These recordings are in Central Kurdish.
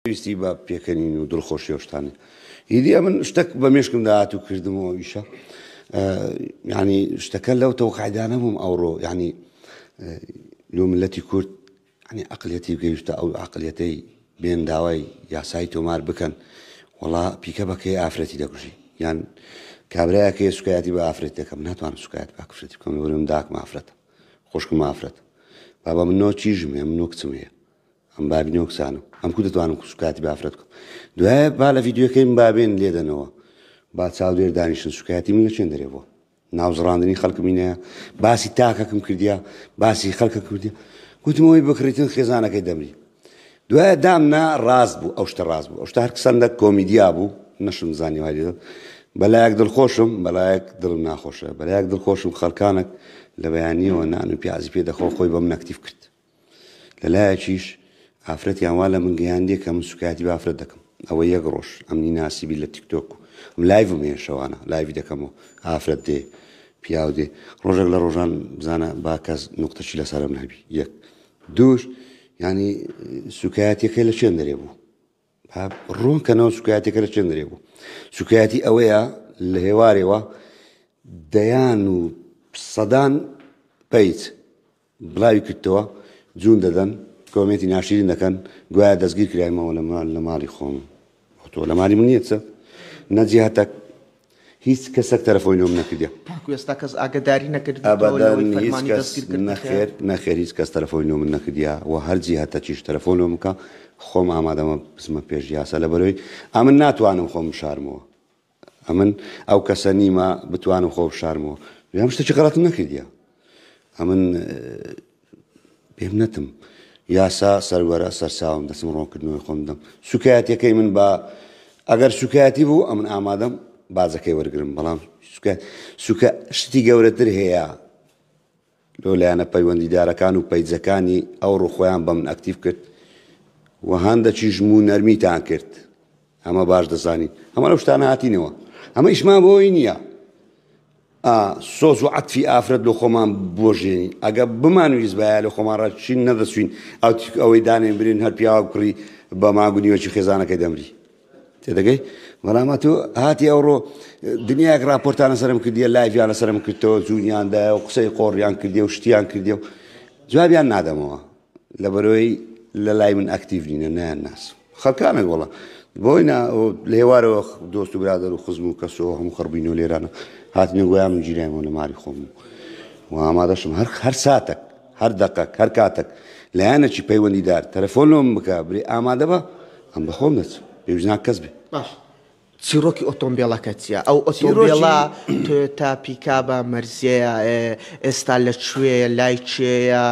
ویستی با پێکەنین و دڵخۆشیێشتانێ هیدی من شتێک بە مێشکم داهات و کردمەوە ئیشە یعنی شتەکە لەو تەوقعیدا نەبووم ئەوڕۆ یعنی لۆ ملەتی کورد یعنی عەقڵیەتی گەیشتە ئەو عەقڵیەتەی بێن داوای یاسای تۆمار بکەن وەڵا پیکە بەکەی ئافرەتی دەکوژی یان کابرایەکە سوکایەتی بە ئافرەت دەکەم ناتوانم سوکایەت بە ئافرەتی بکەم وەرم داکم ئافرەتە خۆشکم ئافرەت بابا من نۆ چیژم هەیە من نۆ کچم هەیە ئەم بابی نۆ کچانم ئەم کو دەتوانم سوکایەتی بە ئافرەت بکەم دوایە با لە ڤیدیۆکەی من بابێن لێدەنەوە با چاودێر دانیشتن سوکایەتی من لە چێن دەرێ بۆ ناوزڕاندنی خەڵکمینەیە باسی تاکەکەم کردیا باسی خەڵکە کردیا گوتمەوەی بکڕیتن خێزانەکەی دەمری دوایە دامنا ڕاست بوو ئەو شتە ڕاست بوو ئەو شتە هەر کەسەندە کۆمیدیا بوو نەشم زانی وای لێ بەلایەک دڵخۆشم بەلایەک دڵم ناخۆشە بەلایەک دڵخۆشم خەڵکانێک لە بەیانیەوە نان و پیازی پێ دەخۆ خۆی بەم نەکتیف کرد لەلایەکیش ئافرەتیان وا لە من گەیاندێ کە من سوکایەتی بە ئافرەت دەکەم ئەوە یەک ڕۆژ ئەمنی ناسیبی لە تیکتۆک و ئەم لایڤم هەیە شەوانە لایڤی دەکەمەوە ئافرەت دێ پیاو دێ ڕۆژێک لە ڕۆژان بزانە با کەس نوقتەشی لەسەرم نەبی یەک دووش ینی سوکایەتەکەی لە چێن دەرێ بوو ڕوونکەنەوە سوکایەتەکە لە چێن دەرێ بوو سوکایەتی ئەوەیە لە هێوارێەوە دەیان و سەدان پەیت بڵاوی کردەوە جوون دەدەن کۆمێتی ناشرین دەکەن گوایە دەستگیر کرایمەوە لە ماڵی خۆم تۆ لە ماڵی من نییە نەجیهاتەک هیچ کەسێک تەلەفۆنی لۆم نەکردیا ئێستا کەس ئاگاداری نەکرد نەخێر هیچ کەس تەلەفۆنی لۆ من نەکردیا و هەر جیهاتە چیش تەلەفۆن لۆم بکە خۆم ئامادەمە بزمە پێش یاسا لەبەرەوەی ئەمن ناتوانم خۆم بشارمەوە ئەمن ئەو کەسە نیمە بتوانم خۆ بشارمەوە ئەم شتێکی غەڵەتم نەکردیا ئەمن پێم نەتم یاسا سەروەرە سەرچاوم دەچم ڕۆنکردنەوەی خۆم دەم سوکایەتەکەی من بە ئەگەر سوکایەتی بوو ئەمن ئامادەم بازەکەی وەرگرم بەڵام شتی گەورەتر هەیە لۆ لایەنە پەیوەندیدارەکان و پەیجەکانی ئەو ڕوخۆیان بە من ئەکتیف کرد و هەندە چیژم و نەرمیتان کرد ئەمە باش دەزانین ئەمە لەو شتانە هاتینەوە ئەمە ئیشمان بۆی نییە سۆز و عەتفی ئافرەت لە خۆمان بۆژێنی ئەگە بمانویست بایە لە خۆمان ڕاچین نەدەچوین ئەوەی دانێن برین هەر پیاوە بکڕی بە ماگونیوەکی خێزانەکەی دەمری تێدەگەی بەڵامە تۆ هاتی ئەوڕۆ دنیاک راپۆرتانە سەرم کردیە لایڤیان لەسەرم کردەوە جوونیاندایە و قسەی قۆڕیان کردێ و شتیان کردێ و جوابیان نادەمەوە لەبەرەوەی لە لای من ئەکتیڤ نینە نایان ناس خەڵکانێک وەڵا بۆی لە هێوارەوە دۆست و برادەر و خزم و کەسەوە هەموو خەڕبووین و لێرانە هاتنێ گویان من گیرایمەوە لە ماری خۆم و ئامادەشم هەر ساتێک هەر دەقەک هەر کاتێک لایەنێکی پەیوەندیدار تەلەفۆن لۆم بکە برێ ئامادە بە ئەم بە خۆم دەچم پێویست ناک کەس بێ باش چیرۆکی ئۆتۆمبیلەکە چییە ئەو ئۆتۆمبیلە تۆیۆتا پیکابە مەرزەیە ئێستا لەکوێیە لای چێیە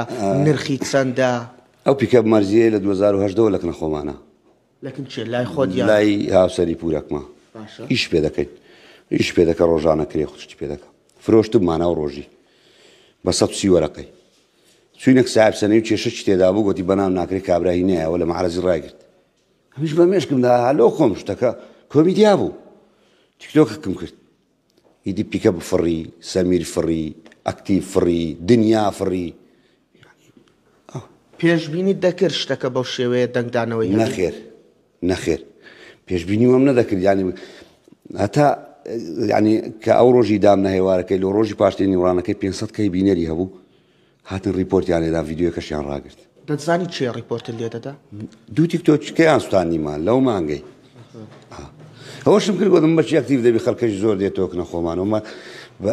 نرخی چەندە ئەو پیکەب مەرزیە لە 2010 لە کنە خۆمانە لەکن چێ لای خۆت لای هاوسەری پورەکمە ئیش پێ دەکەیت ئیش پێ دەکە ڕۆژانە کرێ خوشتی پێ دەکە فرۆشتممانە و ڕۆژی بە 130 وەرەقەی چوینێک ساحب سەنەی و کێشەی تێدا بوو گوتی بەنام ناکرێت کابرایی نەیەوە لە مەعرەزی ڕایگرت هەمیش بە مێشکمدا هەلۆ خۆم شتەکە کۆمیدیا بوو تیکتۆکەکەم کرد هیدی پیکە بفڕی سەمیر فڕی ئەکتیڤ فڕی دنیا فڕی پێشبینی دەکرد شتەکە بەو شێوەیە دەنگدانەوەی نەخێر پێشبینی وەم نەدەکرد ینی هەتا ینی کە ئەو ڕۆژی دامنە هێوارەکەی لە ڕۆژی پاشتێنی وڕانەکەی 500 کەی بینەری هەبوو هاتن ریپۆرتیان لێدا ڤیدیۆکەشیان ڕاگرت دەتزانی چێ ڕیپۆرتت لێ دەدا دوو تیکتۆکیان سوتانیمان لەو مانگەی ئەوەشم کرد گۆدم بەچی ئەکتیڤ دەبی خەڵکەش زۆر دێتەوە خۆمانەوە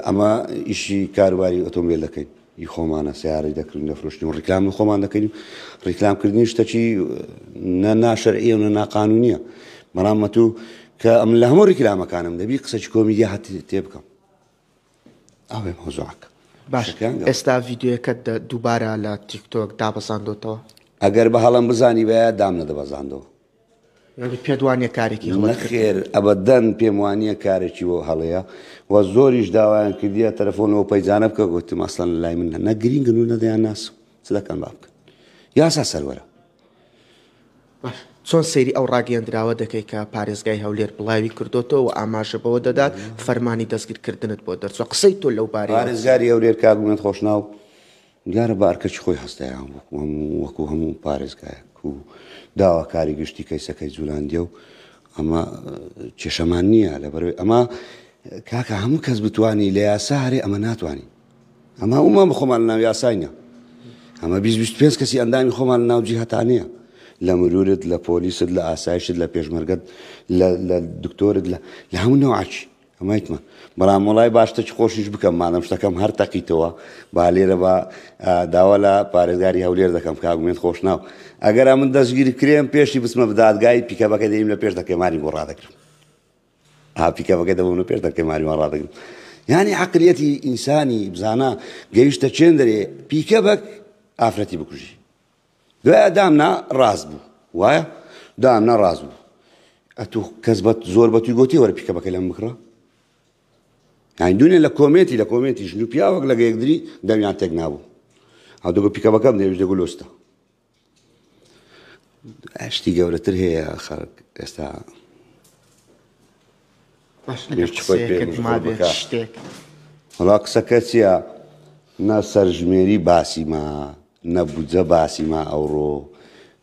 ئەمە ئیشی کاروباری ئۆتۆمبیل دەکەین ی خۆمانە سیارەی دەکردن دەفرۆشتین و ڕیکلام لە خۆمان دەکەین و ڕیکلامکردنی شتەکی نە ناشەرعیە و نە ناقانونیە بەڵام تو کە ئەم لە هەموو ڕیکلامەکانم دەبی قسەی کۆمیدیا هەتی تێ بکەم ئەوێ مۆزوعەکە باش ئێستا ڤیدیۆیەکەت دووبارە لە تیکتۆک دابەزاندۆتەوە ئەگەر بە هەڵم بزانی بە دام نەدەبەزاندەوە پێت وانیە کارێکی خێر ئەبەدەن پێم وانییە کارێکی بۆ هەڵەیە و زۆریش داوایان کردیە تەلەفۆنەوە پەیجانە بکە گوتم مەسڵەن لای من نەگرینگن و نەدەیان ناسم چ دەکەن با بکەن یاسا سەروەرە باش چۆن سەیری ئەو ڕاگەیەندراوە دەکەی کە پارێزگای هەولێر بڵاوی کردوتەوە و ئاماژە بەوە دەدات فەرمانی دەستگیرکردنت بۆ دەرچوە قسەی تۆ لەو بارەیە پارێزگاری هەولێر کاگومێت خۆشناو دیارە بە ئەرکەچی خۆی هەستایان وەکو هەموو پارێزگایەک و داواکاری گشتی کەیسەکەی جولاندیە و ئەمە کێشەمان نییە لەبەرەوەی ئەمە کاکە هەموو کەس بتوانی لە یاسا هەرێ ئەمە ناتوانین ئەمە ئەومان بخۆمان لە ناو یاسای نیە ئەمە 25 کەسی ئەندامی خۆمان لە ناو جیهەتانەیە لە مرورت لە پۆلیست لە ئاسایشت لە پێشمەرگەت لە دکتۆرت لە هەموو نەوعاچی ئەمایتمە بەڵام وڵای باشتەی خۆشیش بکەم مادەم شتەکەم هەر تەقیتەوە با لێرە بە داوا لە پارێزگاری هەولێر دەکەم کاگومێت خۆش ناو ئەگەر من دەستگیری کرێم پێشی بچمە بدادگای پیکەبەکە دەیم لە پێش دەکەماری بۆ ڕادەگرم پیکەبەکە دەبوون لە پێش دەکەماریمان ڕادەگرم یعنی عەقلیەتی ئینسانی بزانە گەیشتە چێن دەرێ پیکەبەک ئافرەتی بکوژی دوایە دامنا ڕاست بوو وایە دامنا ڕاست بوو ئەتوو کەس زۆر بەتوی گوتی وەرە پیکەبەکە لەم بکڕە یعنی دوێنێ لە کۆمێتی ژن و پیاوەک لەگە یەکدری دەمیان تێک نابوو ئەو دەگۆ پیکەبەکەم دەویش دەگو لۆستە شتی گەورەتر هەیە خەڵک ئێستا وەڵا قسەکە چییە نە سەرژمێری باسیمە نە بودجە باسیمە ئەوڕۆ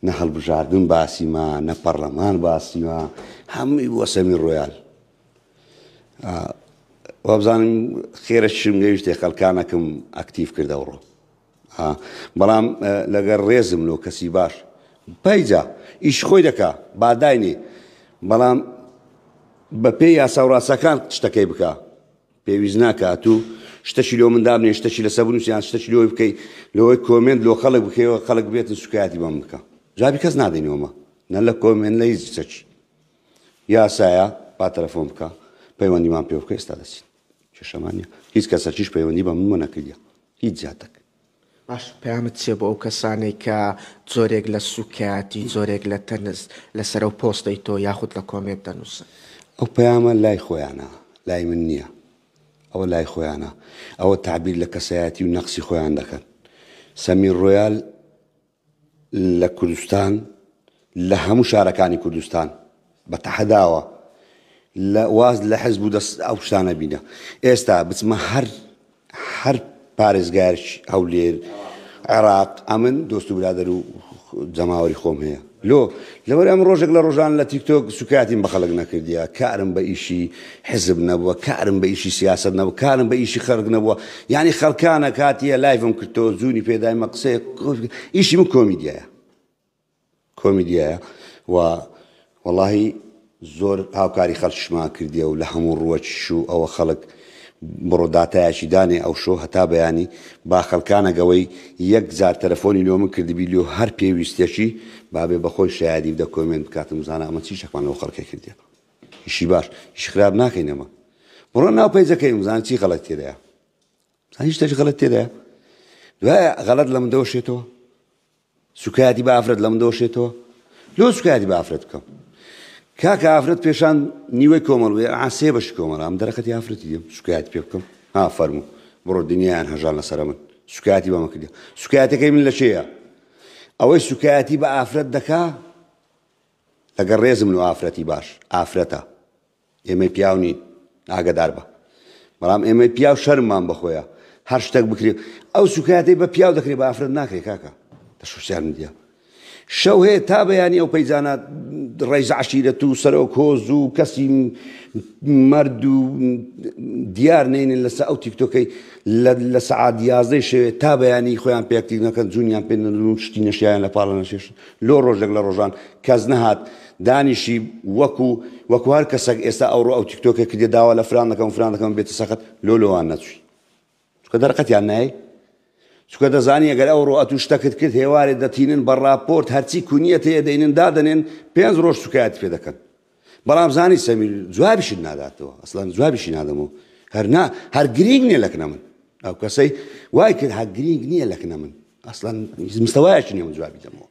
نە هەڵبژاردن باسیمە نە پەرلەمان باسیمە هەمووی بووە سەمیر ڕۆیال وابزانم خێرە شم گەیشتێ خەڵکانەکەم ئەکتیف کرد ئەوڕۆ بەڵام لەگەر ڕێزم لۆ کەسی باش پەیجا ئیش خۆی دەکا باداینێ بەڵام بە پێی یاساوڕاستەکان شتەکەی بکە پێویست ناکات و شتەشی لۆ من دابنێ شتەشی لەسەر بنووسیان شتەشی لۆی بکەی لەوەی کۆمنت لۆ خەڵک بکەیەوە خەڵک بێتن سوکایەتی بەم بکە جوابی کەس نادەینەوەمە نە لە کۆمنت لە هیچ چەکی یاسایە با تەلەفۆن بکە پەیوەندیمان پێ بکە ئێستا دەچین کێشەمان نییە هیچ کەسەکیش پەیوەندی بە من نەکردیە هیچ زیاتر باش پەیامت چێ بۆ ئەو کەسانەی کە زۆرێک لە سوکایەتی زۆرێک لە تەنز لەسەر ئەو پۆستەی تۆ یاخود لە کۆمێک دەنووسن ئەو پەیامە لای خۆیانە لای من نییە ئەوە لای خۆیانە ئەوە تعبیر لە کەسایەتی و نەقسی خۆیان دەکەن سەمیر ڕۆیال لە کوردستان لە هەموو شارەکانی کوردستان بە تەحەداوە واز لە حەزب و دەست ئەو شتانە بینە ئێستا بچمە هەر پارێزگارش هەولێر عێراق ئەمن دۆست و برادەر و جەماوەری خۆم هەیە لەبەر ئەم ڕۆژێک لە ڕۆژان لە تیکتۆک سوکاتیم بە خەڵک نەکردیە کارم بە ئیشی حزب نەبووە کارم بە ئیشی سیاست نەبوو کارم بە ئیشی خەڵک نەبووە یعنی خەڵکانە کاتیە لایڤم کردەوە زوونی پێدایمە قسەیە ئیشی من کۆمیدیایە و وەڵاهی زۆر هاوکاری خەڵکیشمان کردیە و لە هەموو ڕووەچش و ئەوە خەڵک بڕۆداتایەکی دانێ ئەو شۆ هەتا بەیانی با خەڵکانەگەوەی یەک جار تەلەفۆنی لۆ من کردبی لۆ هەر پێویستێکی بابێ بەخۆی شایدی بدە کۆمنت بکاتم زانە ئەمە چی شەکمان لەو خەڵکی کردیە ئیشی باش ئیش خراپ ناکەینەمە بڕۆ ناو پەیجەکەیم زان چی غەڵەت تێدایە زان هیچ شتێکی غەڵەت تێدایە دوایە غەڵەت لە من دەوەشێتەوە سوکایەتی بە ئافرەت لە من دەوەشێتەوە لۆ سوکایەتی بە ئافرەت بکەم کاکە ئافرەت پێشان نیوەی کۆمەڵ سێ بەش کۆمەڵ ئەم دەرەخەتی ئافرەتی دێم سوکایەتی پێ بکەم فەرموو بڕۆ دنیایان هەژان لەسەرە من سوکایەتی بەمە کردی سوکایەتەکەی من لە چێیە ئەوەی سوکایەتی بە ئافرەت دەکا لەگەڵ ڕێزم لە ئافرەتی باش ئافرەتە ئێمەی پیاو نین ئاگادار بە بەڵام ئێمەی پیاو شەرممان بەخۆیە هەر شتێک بکرێت ئەو سوکایەتەی بە پیاو دەکرێت بە ئافرەت ناکرێت کاکە دەشوشیان دیە شەو هەیە تا بەیانی ئەو پەیزانە ڕێز عەشیرەت و سەرۆ کۆز و کەسی مەرد و دیار نینن لەسەر ئەو تیکتۆکەی لە سەعات 11 شەوێ تا بەیانی خۆیان پێکتیک نەکەن جوونیان پێ نەدون شتی نەشیان لە پاڵە نەشێشن لۆ ڕۆژێک لە ڕۆژان کەس نەهات دانیشی وەکو هەر کەسێک ئێستا ئەوڕۆ ئەو تیکتۆکە کردێ داوا لە فران دەکەم بێتە سەخت لۆوان نەچووی چکە دەرەقەتیان نایە چکە دەزانی ئەگەر ئەو ڕۆئەت شتەکەت کرد هێوارێ دەتینن بە ڕاپۆرت هەرچی کونیەت هەیە دەینن دادەنێن 5 ڕۆژ سوکایەتی پێ دەکەن بەڵام زانی سەمیر جوابیشت ناداتەوە ئەسڵان جوابیشی نادەمەوە هەر گرنگ نییە لەکنە من ئەو کەسەی وای کرد هەر گرنگ نییە لەکنە من ئەسڵان مستەوایەکی نییە من جوابی دەمەوە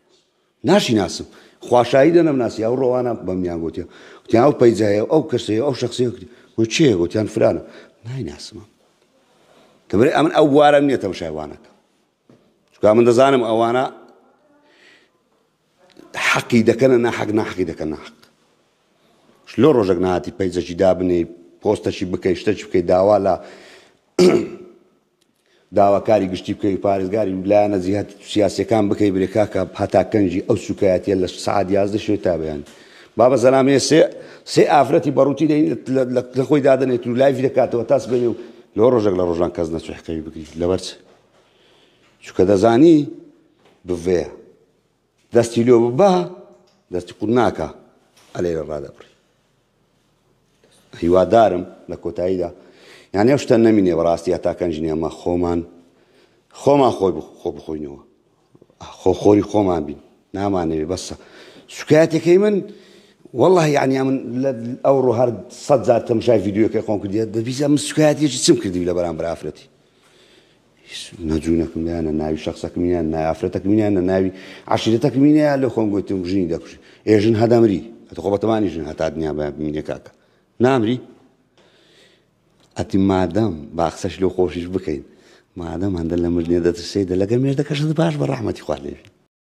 ناشی ناسم خواشایی دەنەم ناسی ئەو ڕۆوانە بەمیان گوتیە وتیان ئەو پەیجایە ئەو کەسەیە ئەو شەخسەیە کردی وی چییە گوتیان فرانە نایناسمە کەبرێ ئەمن ئەو بوارەم نییە تەماشایوانەکە چکە من دەزانم ئەوانە حەقی دەکەنە ناحەق ناحەقی دەکەن ناحەق لۆ ڕۆژێک نهاتی پەیجەکی دابنێ پۆستەشی بکەی شتێکی بکەی داوا لە داواکاری گشتی بکەی پارێزگاری لایەنە جیهات سیاسیەکان بکەی برێ کاکە هەتا کەنجی ئەو سوکایەتیە لە سعات 11 شوێ تا بەیان بابە زەلامەیە سێ ئافرەتی بەڕووتی لە خۆی دادنێت و لایڤی دەکاتەوە تاس بێنێ و لۆ ڕۆژێک لە ڕۆژان کەس نەچوو حکەوی بگری لەبەر چ چونکە دەزانی بڤەیە دەستی لێ ببا دەستی قوت ناکە ئەلێ لە ڕادەبڕی هیوادارم لە کۆتاییدا یعنی ئەو شتە نەمینێ بەڕاستی هەتا کەنجی ئەمە خۆمان خۆ بخۆینەوە خۆخۆری خۆمان بین نامانەوێ بەسە سوکایەتێکەی من والله یعنی من ئەوڕۆ هەر 100 جار تەماشای ڤیدیۆکەی خۆم کردی دەبیستم من سوکایەتێکی چم کردی لە بەرامبەر ئافرەتی نەجوونەکەم یانە ناوی شەخسەکەم یان ناوی ئافرەتەکەم یانە ناوی عەشیرەتەکەم یان لە خۆم گوتم ژنی دەکوژی ئێژن هەدەمری ئەتە خۆ بەتەمانی ژن هەتا دنیا بمینێ کاکە نامری ئەتی مادەم باخسەش لەو خۆشیش بکەین مادەم هەندە لە مردنێ دەترسێ لەگە مێردەکەشت باش بە ڕەحمەتی خوا لێبی